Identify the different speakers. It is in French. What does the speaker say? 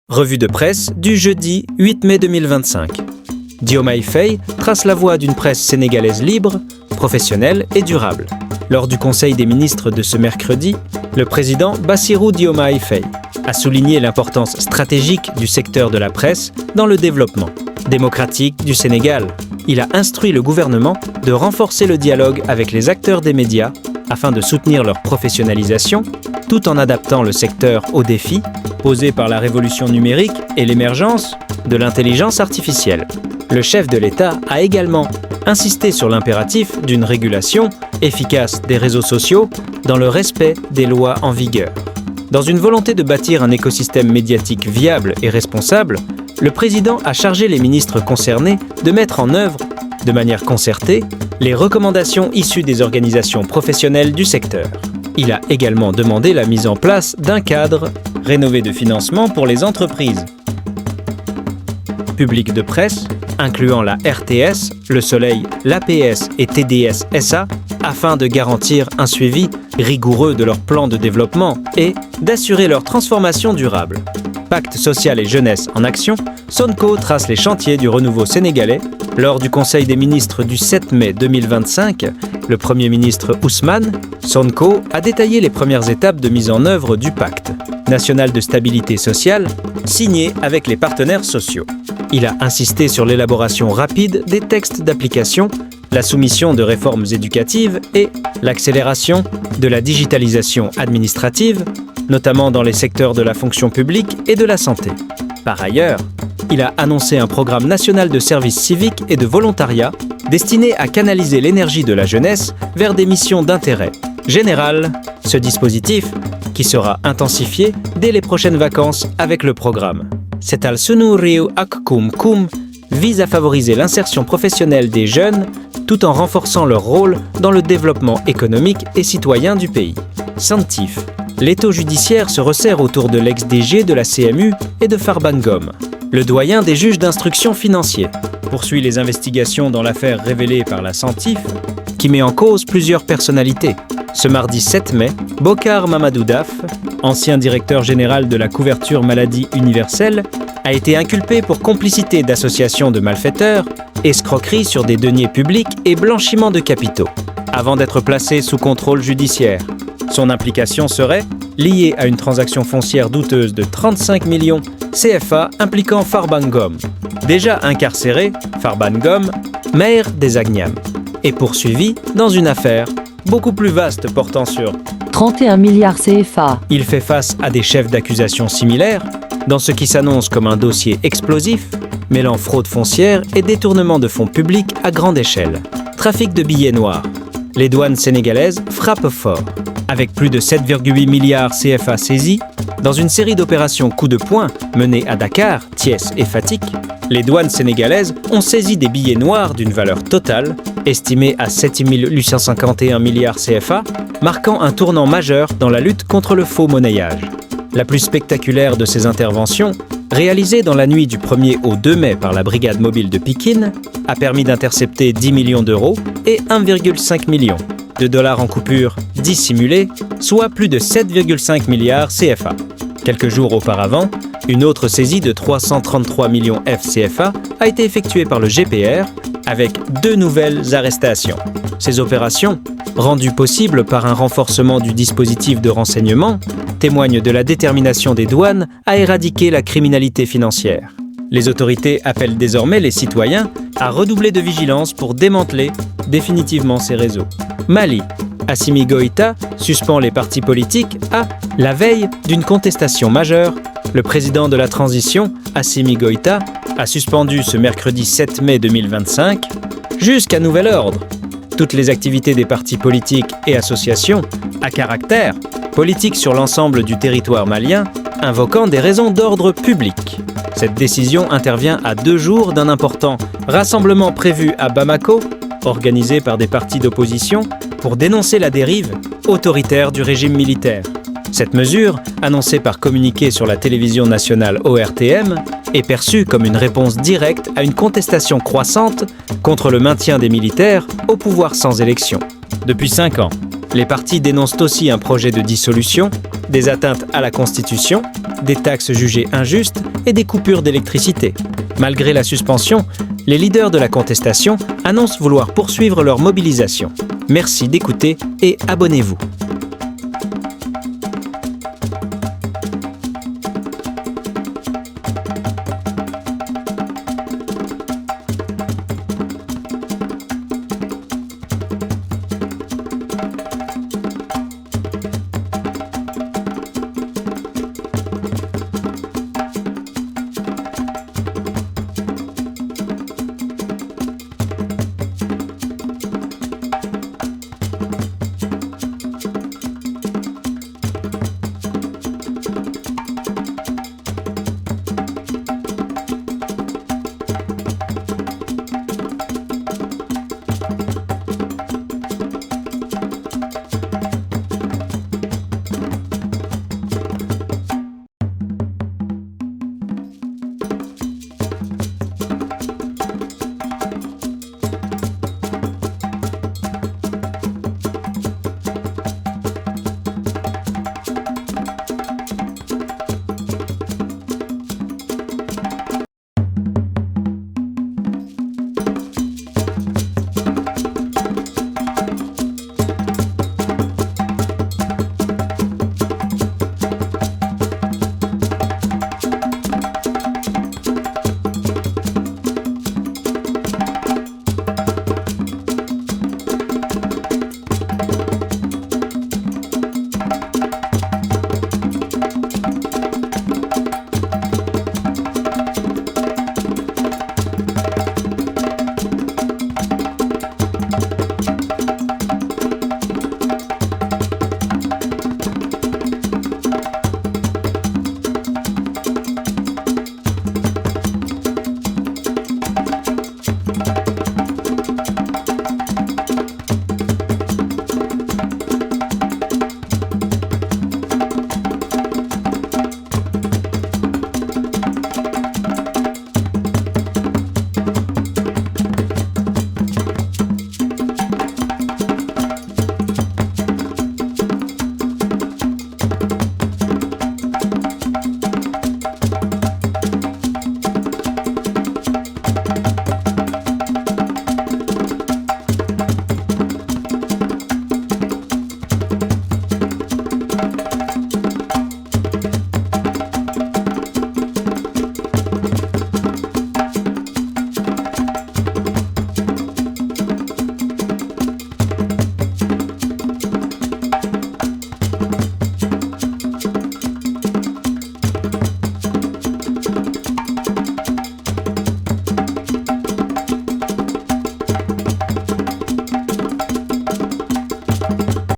Speaker 1: Revue de presse du jeudi 8 mai 2025. Diomaye Faye trace la voie d'une presse sénégalaise libre, professionnelle et durable. Lors du Conseil des ministres de ce mercredi, le président Bassirou Diomaye Faye a souligné l'importance stratégique du secteur de la presse dans le développement démocratique du Sénégal. Il a instruit le gouvernement de renforcer le dialogue avec les acteurs des médias afin de soutenir leur professionnalisation, tout en adaptant le secteur aux défis posés par la révolution numérique et l'émergence de l'intelligence artificielle. Le chef de l'État a également insisté sur l'impératif d'une régulation efficace des réseaux sociaux dans le respect des lois en vigueur. Dans une volonté de bâtir un écosystème médiatique viable et responsable, le président a chargé les ministres concernés de mettre en œuvre, de manière concertée, les recommandations issues des organisations professionnelles du secteur. Il a également demandé la mise en place d'un cadre rénové de financement pour les entreprises publiques de presse, incluant la RTS, Le Soleil, l'APS et TDS SA, afin de garantir un suivi rigoureux de leur plan de développement et d'assurer leur transformation durable. Pacte social et jeunesse en action, Sonko trace les chantiers du renouveau sénégalais. Lors du Conseil des ministres du 7 mai 2025, le Premier ministre Ousmane Sonko a détaillé les premières étapes de mise en œuvre du pacte national de stabilité sociale signé avec les partenaires sociaux. Il a insisté sur l'élaboration rapide des textes d'application, la soumission de réformes éducatives et l'accélération de la digitalisation administrative, notamment dans les secteurs de la fonction publique et de la santé. Par ailleurs, il a annoncé un programme national de service civique et de volontariat destiné à canaliser l'énergie de la jeunesse vers des missions d'intérêt général. Ce dispositif, qui sera intensifié dès les prochaines vacances avec le programme Setal Sunu Réew ak Koom, vise à favoriser l'insertion professionnelle des jeunes tout en renforçant leur rôle dans le développement économique et citoyen du pays. Santif. L'étau judiciaire se resserre autour de l'ex-DG de la CMU et de Farban Ngom. Le doyen des juges d'instruction financiers poursuit les investigations dans l'affaire révélée par la Santif, qui met en cause plusieurs personnalités. Ce mardi 7 mai, Bokar Mamadou Daf, ancien directeur général de la couverture maladie universelle, a été inculpé pour complicité d'associations de malfaiteurs, escroquerie sur des deniers publics et blanchiment de capitaux, avant d'être placé sous contrôle judiciaire. Son implication serait liée à une transaction foncière douteuse de 35 millions CFA impliquant Farban Ngom. Déjà incarcéré, Farban Ngom, maire des Agnam, est poursuivi dans une affaire beaucoup plus vaste portant sur
Speaker 2: 31 milliards CFA.
Speaker 1: Il fait face à des chefs d'accusation similaires dans ce qui s'annonce comme un dossier explosif, mêlant fraude foncière et détournement de fonds publics à grande échelle. Trafic de billets noirs. Les douanes sénégalaises frappent fort, avec plus de 7,8 milliards CFA saisis. Dans une série d'opérations coup de poing menées à Dakar, Thiès et Fatick, les douanes sénégalaises ont saisi des billets noirs d'une valeur totale, estimée à 7 851 milliards CFA, marquant un tournant majeur dans la lutte contre le faux monnayage. La plus spectaculaire de ces interventions, réalisée dans la nuit du 1er au 2 mai par la brigade mobile de Pikine, a permis d'intercepter 10 millions d'euros et 1,5 million de dollars en coupures dissimulées, soit plus de 7,5 milliards CFA. Quelques jours auparavant, une autre saisie de 333 millions FCFA a été effectuée par le GPR avec 2 nouvelles arrestations. Ces opérations, rendues possibles par un renforcement du dispositif de renseignement, témoignent de la détermination des douanes à éradiquer la criminalité financière. Les autorités appellent désormais les citoyens à redoubler de vigilance pour démanteler définitivement ces réseaux. Mali. Assimi Goïta suspend les partis politiques à la veille d'une contestation majeure. Le président de la transition, Assimi Goïta, a suspendu ce mercredi 7 mai 2025 jusqu'à nouvel ordre toutes les activités des partis politiques et associations à caractère politique sur l'ensemble du territoire malien, invoquant des raisons d'ordre public. Cette décision intervient à 2 jours d'un important rassemblement prévu à Bamako, organisé par des partis d'opposition, pour dénoncer la dérive autoritaire du régime militaire. Cette mesure, annoncée par communiqué sur la télévision nationale ORTM, est perçue comme une réponse directe à une contestation croissante contre le maintien des militaires au pouvoir sans élection. Depuis 5 ans, les partis dénoncent aussi un projet de dissolution, des atteintes à la Constitution des taxes jugées injustes et des coupures d'électricité. Malgré la suspension, les leaders de la contestation annoncent vouloir poursuivre leur mobilisation. Merci d'écouter et abonnez-vous.